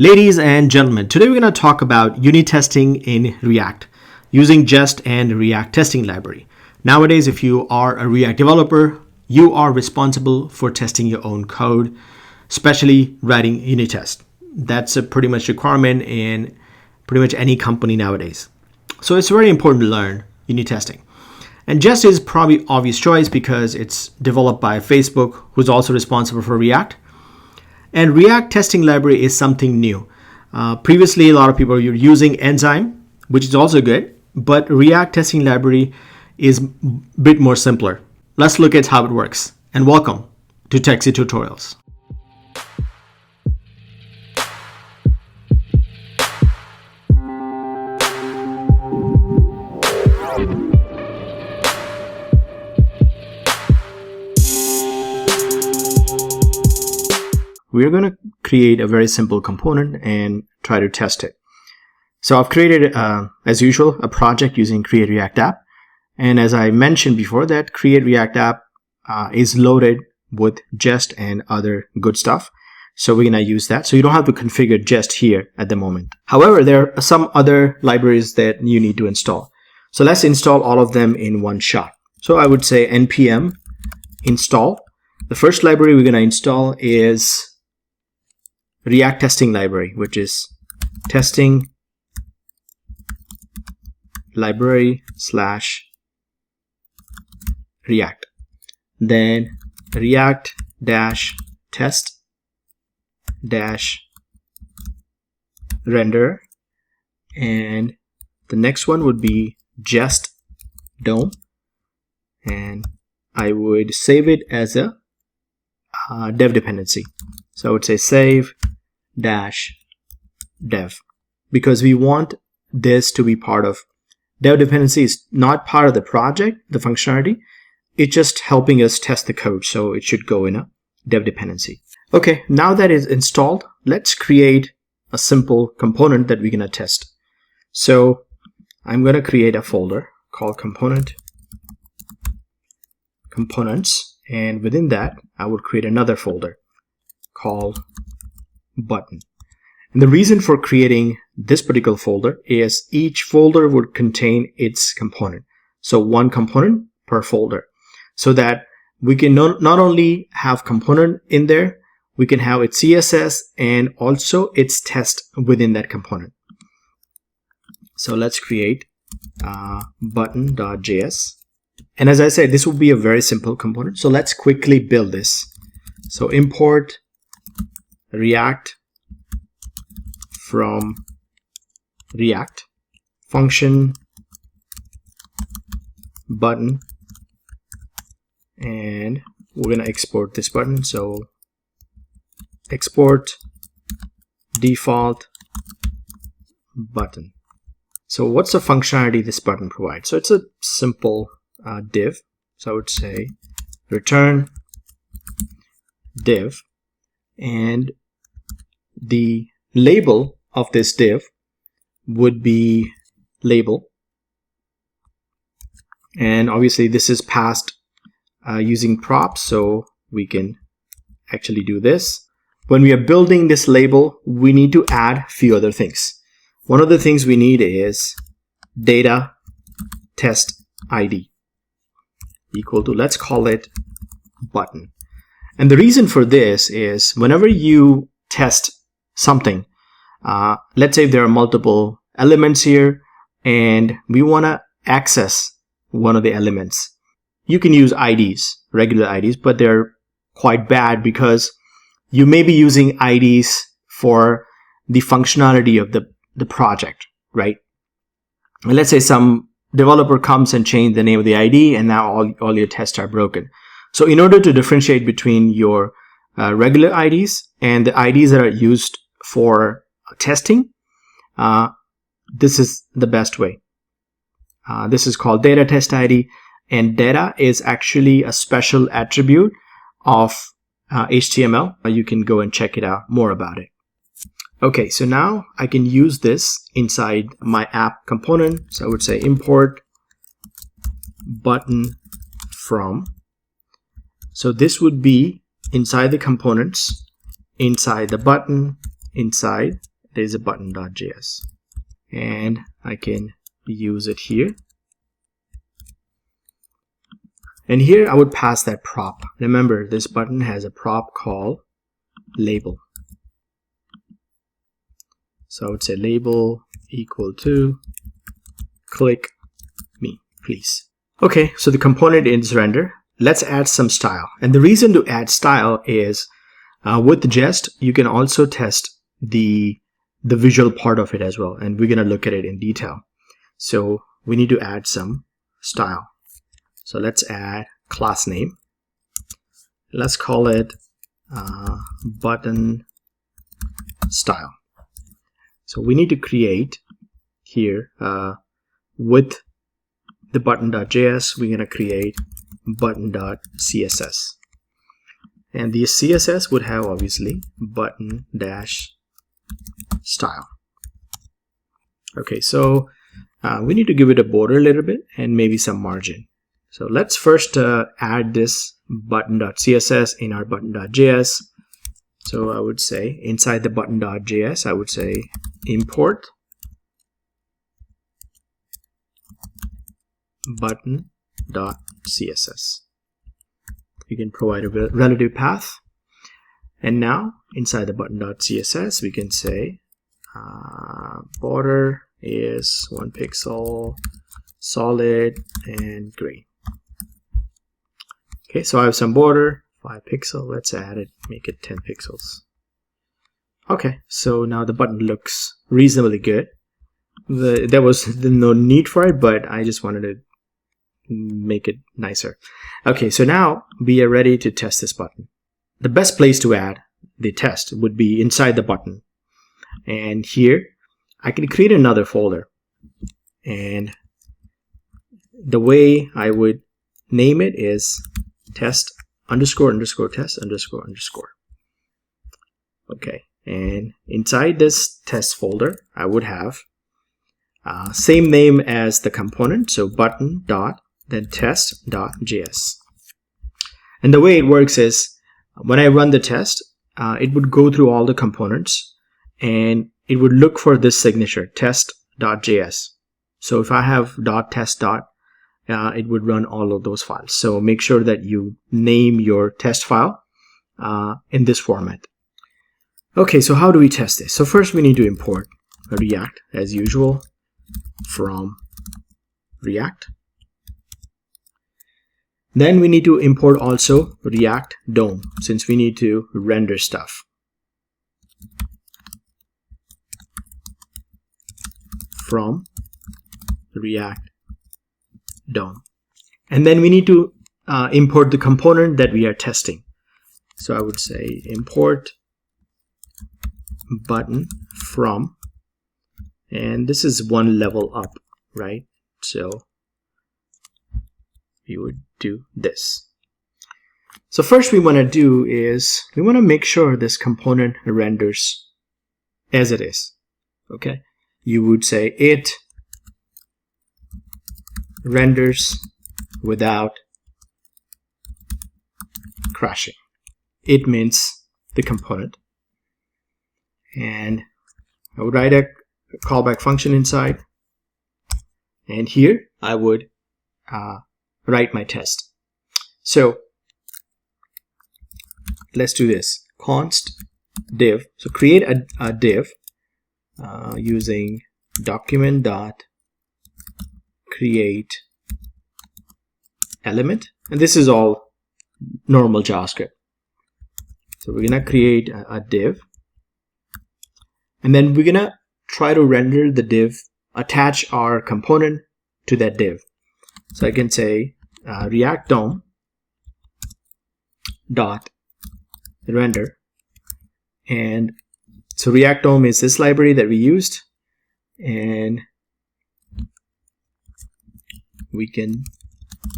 Ladies and gentlemen, today we're going to talk about unit testing in React using Jest and React testing library. Nowadays, if you are a React developer, you are responsible for testing your own code, especially writing unit tests. That's a pretty much requirement in pretty much any company nowadays. So it's very important to learn unit testing. And Jest is probably obvious choice because it's developed by Facebook, who's also responsible for React. And React testing library is something new. Previously, a lot of people were using Enzyme, which is also good, but React testing library is a bit more simpler. Let's look at how it works. And welcome to Techsy Tutorials. We're going to create a very simple component and try to test it. So I've created, as usual, a project using Create React App. And as I mentioned before, that Create React App is loaded with Jest and other good stuff. So we're going to use that. So you don't have to configure Jest here at the moment. However, there are some other libraries that you need to install. So let's install all of them in one shot. So I would say npm install. The first library we're going to install is React testing library, which is testing library / React. Then React -test -render, and the next one would be Jest DOM, and I would save it as a dev dependency. So I would say save -dev, because we want this to be part of dev dependency. Is not part of the project, the functionality. It's just helping us test the code, so it should go in a dev dependency. Okay, now that is installed, let's create a simple component that we're going to test. So I'm going to create a folder called components, and within that I will create another folder called button. And the reason for creating this particular folder is each folder would contain its component. So one component per folder, so that we can not only have component in there, we can have its CSS and also its test within that component. So let's create button.js. And as I said, this will be a very simple component. So let's quickly build this. So import React from React function button, and we're going to export this button. So export default button. So what's the functionality this button provides? So it's a simple div. So I would say return div, and the label of this div would be label, and obviously this is passed using props, so we can actually do this. When we are building this label, we need to add a few other things. One of the things we need is data test ID equal to, let's call it button. And the reason for this is whenever you test something, let's say there are multiple elements here and we want to access one of the elements. You can use IDs, regular IDs, but they're quite bad because you may be using IDs for the functionality of the project, right? And let's say some developer comes and change the name of the ID, and now all your tests are broken. So in order to differentiate between your regular IDs and the IDs that are used for testing, this is the best way. This is called data test ID, and data is actually a special attribute of HTML. You can go and check it out more about it. Okay, so now I can use this inside my app component. So I would say import button from. So this would be inside the components, inside the button, inside there's a button.js, and I can use it here. And here I would pass that prop. Remember, this button has a prop called label. So I would say label equal to click me, please. Okay, so the component is render. Let's add some style. And the reason to add style is with Jest, you can also test the visual part of it as well. And we're going to look at it in detail. So we need to add some style. So let's add class name. Let's call it button style. So we need to create here with the button.js, we're going to create button.css. And the CSS would have obviously button-style. Okay, so we need to give it a border a little bit and maybe some margin. So let's first add this button.css in our button.js. So I would say inside the button.js, I would say import button.css. You can provide a relative path. And now inside the button.css, we can say border is 1 pixel, solid, and gray. Okay, so I have some border, 5 pixel. Let's add it, make it 10 pixels. Okay, so now the button looks reasonably good. There was no need for it, but I just wanted to make it nicer. Okay, so now we are ready to test this button. The best place to add the test would be inside the button. And here, I can create another folder. And the way I would name it is test underscore underscore test underscore underscore. Okay, and inside this test folder, I would have same name as the component, so button dot then test.js. And the way it works is when I run the test, it would go through all the components and it would look for this signature test.js. So if I have .test. It would run all of those files. So make sure that you name your test file in this format. Okay, so how do we test this? So first we need to import React as usual from React. Then we need to import also React DOM since we need to render stuff. From React DOM. And then we need to import the component that we are testing. So I would say import button from, and this is one level up, right? So we would do this. So first we want to do is we want to make sure this component renders as it is. Okay, you would say it renders without crashing. It means the component. And I would write a callback function inside. And here I would write my test. So let's do this. Const div. So create a div using document dot create element, and this is all normal JavaScript. So we're gonna create a div, and then we're gonna try to render the div, attach our component to that div. So I can say React DOM dot render, and so React DOM is this library that we used, and we can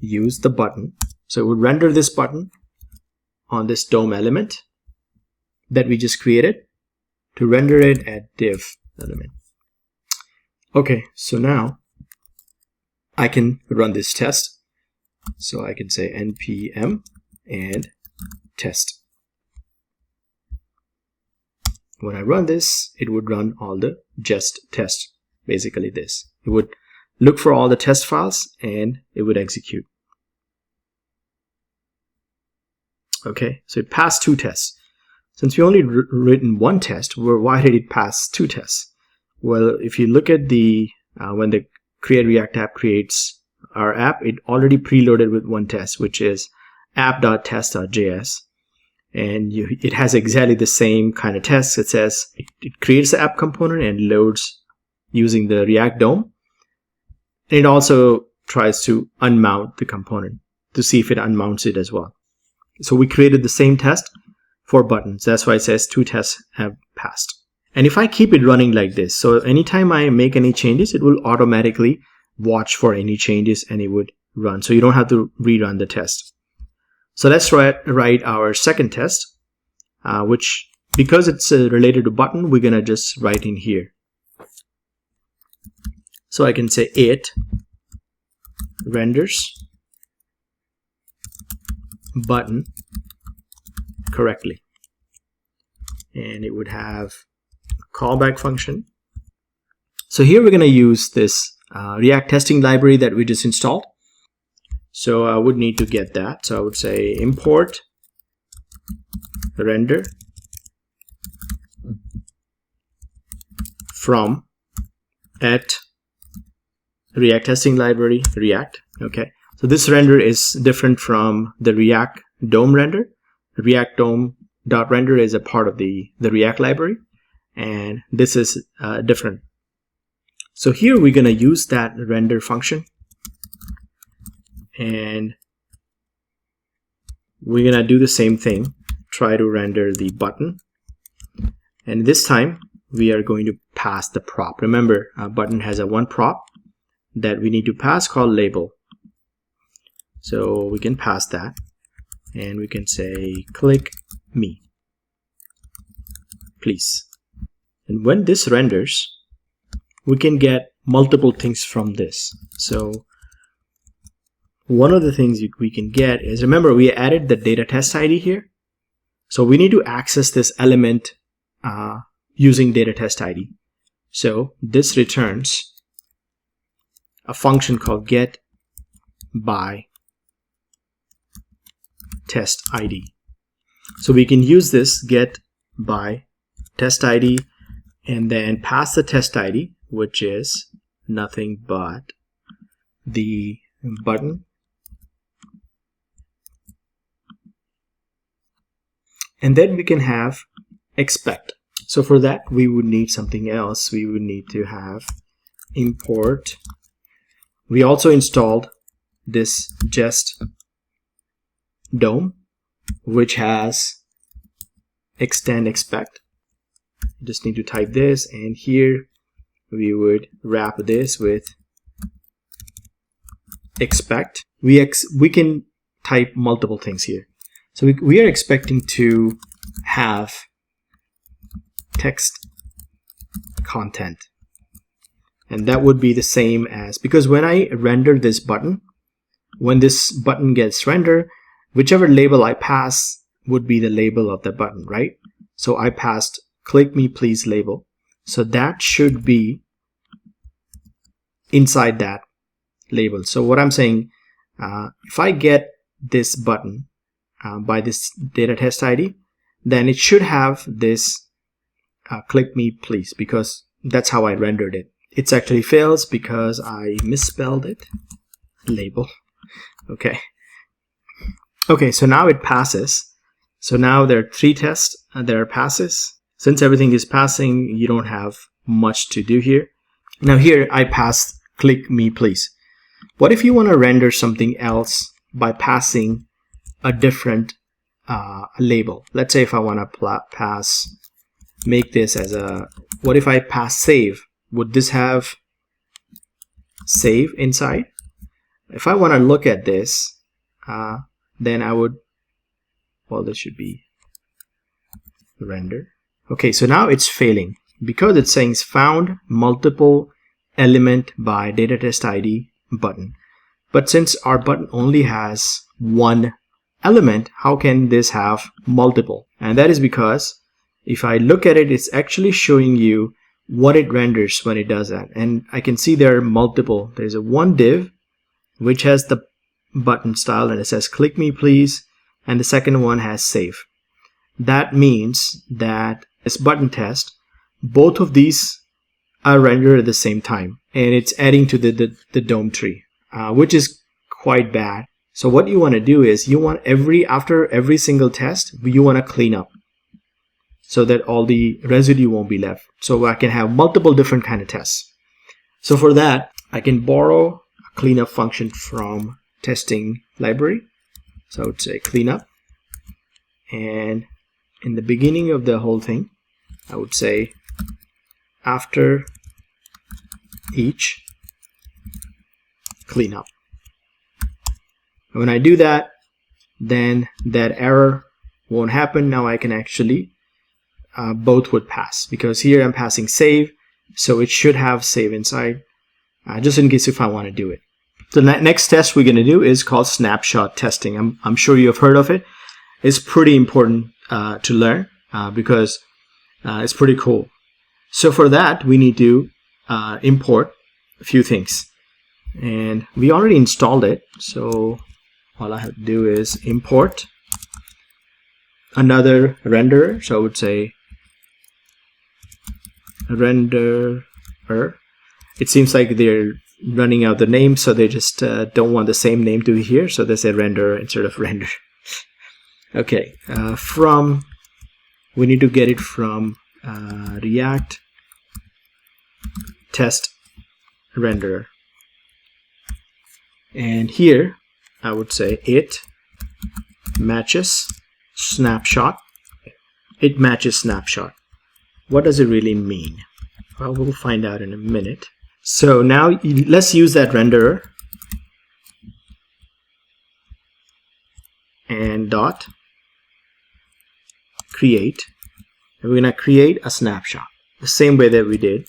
use the button. So it would render this button on this DOM element that we just created to render it at div element. Okay, so now I can run this test. So I can say npm and test. When I run this, it would run all the Jest tests. Basically this. It would look for all the test files and it would execute. Okay, so it passed 2 tests. Since we only written 1 test, why did it pass 2 tests? Well, if you look at the when the Create React app creates our app, it already preloaded with 1 test, which is app.test.js. And it has exactly the same kind of test. It says it creates the app component and loads using the React DOM. And it also tries to unmount the component to see if it unmounts it as well. So we created the same test for buttons. That's why it says 2 tests have passed. And if I keep it running like this, so anytime I make any changes, it will automatically watch for any changes and it would run. So you don't have to rerun the test. So let's write our second test, which, because it's related to button, we're going to just write in here. So I can say it renders button correctly. And it would have a callback function. So here we're going to use this React testing library that we just installed. So I would need to get that. So I would say import render from at React testing library React. Okay. So this render is different from the React DOM render. React DOM.render is a part of the React library, and this is different. So here we're going to use that render function. And we're going to do the same thing, try to render the button. And this time we are going to pass the prop. Remember, a button has a 1 prop that we need to pass called label. So we can pass that and we can say click me, please. And when this renders, we can get multiple things from this. So one of the things we can get is, remember, we added the data test ID here. So we need to access this element using data test ID. So this returns a function called get by test ID. So we can use this get by test ID and then pass the test ID, which is nothing but the button. And then we can have expect. So for that, we would need something else. We would need to have import. We also installed this Jest DOM, which has extend expect. You just need to type this, and here we would wrap this with expect. We can type multiple things here. So we are expecting to have text content. And that would be the same as, because when I render this button, when this button gets rendered, whichever label I pass would be the label of the button, right? So I passed click me please label. So that should be inside that label. So what I'm saying, if I get this button by this data test ID, then it should have this click me please, because that's how I rendered it. It actually fails because I misspelled it. Label. Okay. Okay, so now it passes. So now there are 3 tests that are passes. Since everything is passing, you don't have much to do here. Now here I passed click me please. What if you want to render something else by passing a different label? Let's say if I want to make this as a, what if I pass save? Would this have save inside? If I want to look at this, then I would, well, this should be render. Okay, so now it's failing because it's saying found multiple element by data test ID button. But since our button only has 1 element, how can this have multiple? And that is because if I look at it, it's actually showing you what it renders when it does that. And I can see there are multiple. There's a one div which has the button style and it says click me please, and the second one has save. That means that this button test, both of these are rendered at the same time, and it's adding to the DOM tree, which is quite bad. So what you want to do is you want after every single test, you want to clean up so that all the residue won't be left. So I can have multiple different kind of tests. So for that, I can borrow a cleanup function from testing library. So I would say cleanup, and in the beginning of the whole thing, I would say after each cleanup. When I do that, then that error won't happen. Now I can actually both would pass, because here I'm passing save, so it should have save inside, just in case if I want to do it. The next test we're going to do is called snapshot testing. I'm sure you have heard of it. It's pretty important to learn because it's pretty cool. So for that, we need to import a few things, and we already installed it. So all I have to do is import another renderer. So I would say renderer. It seems like they're running out the name, so they just don't want the same name to be here, so they say renderer instead of render. Okay, we need to get it from React test renderer, and here I would say it matches snapshot. It matches snapshot. What does it really mean? Well, we'll find out in a minute. So now let's use that renderer and dot create, and we're going to create a snapshot the same way that we did.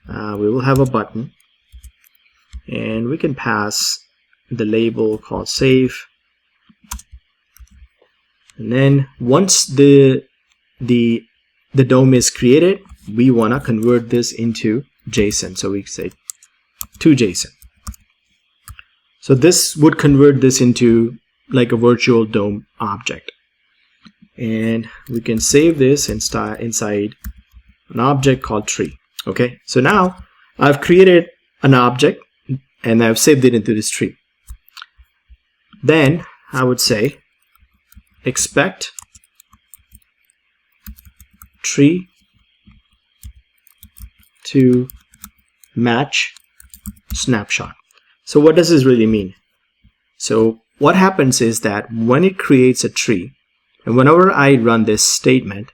We will have a button, and we can pass the label called save, and then once the DOM is created, we want to convert this into JSON. So we say to JSON. So this would convert this into like a virtual DOM object, and we can save this inside an object called tree. Okay, so now I've created an object and I've saved it into this tree. Then I would say expect tree to match snapshot. So what does this really mean? So what happens is that when it creates a tree, and whenever I run this statement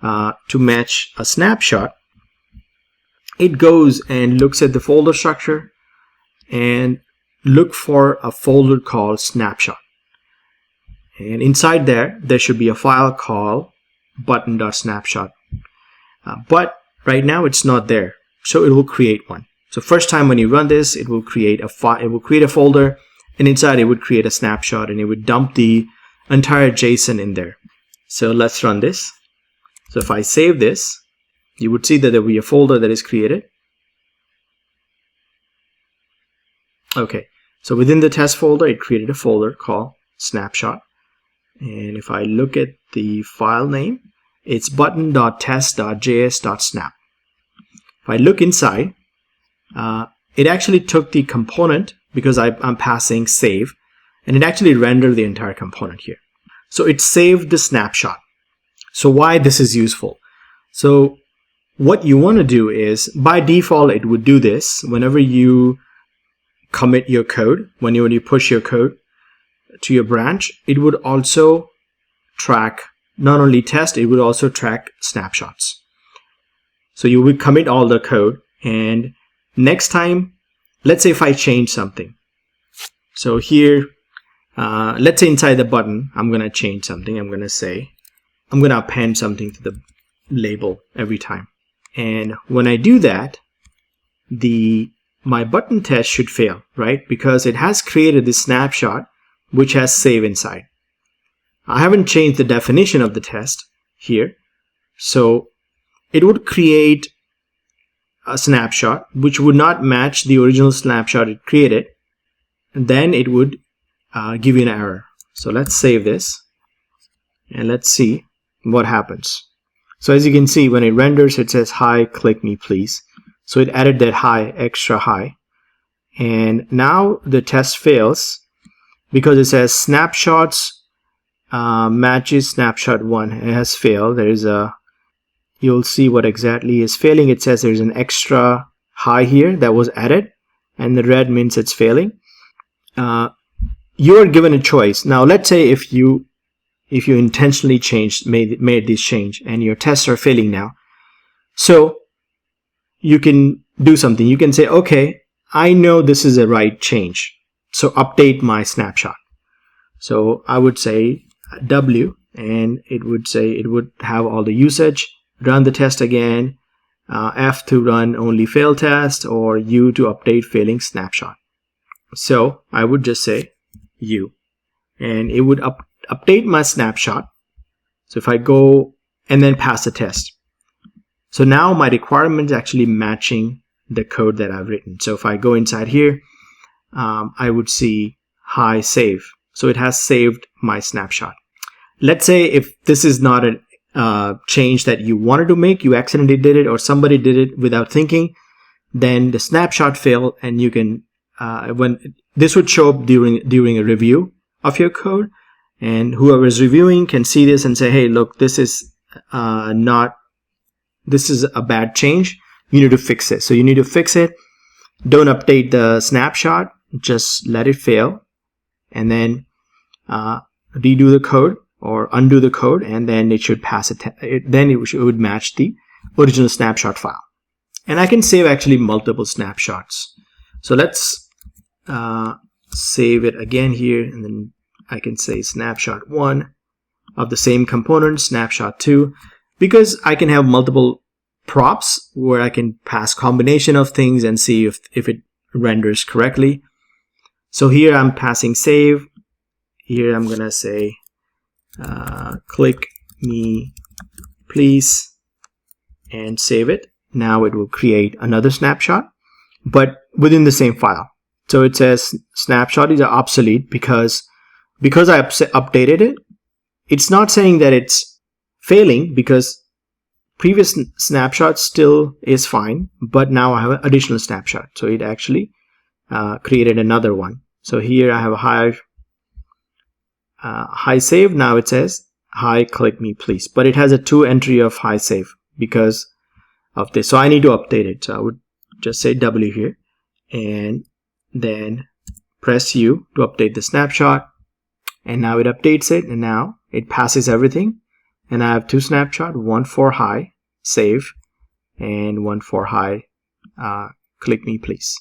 to match a snapshot, it goes and looks at the folder structure and look for a folder called snapshot, and inside there should be a file called button.snapshot, but right now it's not there, so it will create one. So first time when you run this, it will create a file, it will create a folder, and inside it would create a snapshot, and it would dump the entire JSON in there. So let's run this. So if I save this, you would see that there will be a folder that is created. Okay, so within the test folder, it created a folder called snapshot, and if I look at the file name, it's button.test.js.snap. If I look inside, it actually took the component, because I'm passing save, and it actually rendered the entire component here. So it saved the snapshot. So why this is useful? So what you want to do is, by default, it would do this whenever you commit your code, when you push your code to your branch. It would also track, not only test, it would also track snapshots. So you would commit all the code, and next time, let's say if I change something. So here, let's say inside the button, I'm going to change something. I'm going to append something to the label every time. And when I do that, my button test should fail, right? Because it has created this snapshot which has save inside. I haven't changed the definition of the test here, So it would create a snapshot which would not match the original snapshot it created, and then it would give you an error. So let's save this and let's see what happens. So as you can see, when it renders, it says hi, click me please. So it added that hi, extra hi, and now the test fails because it says snapshots matches snapshot 1. It has failed. There is a, you'll see what exactly is failing. It says there's an extra hi here that was added, and the red means it's failing. You are given a choice. Now let's say if you intentionally made this change and your tests are failing now, so you can do something. You can say, okay, I know this is a right change, so update my snapshot. So I would say W, and it would say, it would have all the usage, run the test again, F to run only fail test, or U to update failing snapshot. So I would just say U, and it would update my snapshot. So if I go and then pass the test, so now my requirement is actually matching the code that I've written. So if I go inside here, I would see hi save. So it has saved my snapshot. Let's say if this is not a change that you wanted to make, you accidentally did it, or somebody did it without thinking, then the snapshot failed, and you can when this would show up during a review of your code, and whoever is reviewing can see this and say, hey, look, this is this is a bad change. You need to fix it. So you need to fix it. Don't update the snapshot. Just let it fail, and then redo the code or undo the code, and then it should pass it. Then it would match the original snapshot file. And I can save actually multiple snapshots. So let's save it again here, and then I can say snapshot 1 of the same component, snapshot 2, because I can have multiple props where I can pass combination of things and see if it renders correctly. So here I'm passing save. Here I'm gonna say click me please and save it. Now it will create another snapshot, but within the same file. So it says snapshot is obsolete because I updated it. It's not saying that it's failing because previous snapshot still is fine, but now I have an additional snapshot. So it actually created another one. So here I have a hi save. Now it says hi, click me please, but it has a 2 entry of hi save because of this. So I need to update it. So I would just say W here and then press U to update the snapshot, and now it updates it, and now it passes everything, and I have 2 snapshots, one for hi save and one for hi click me please.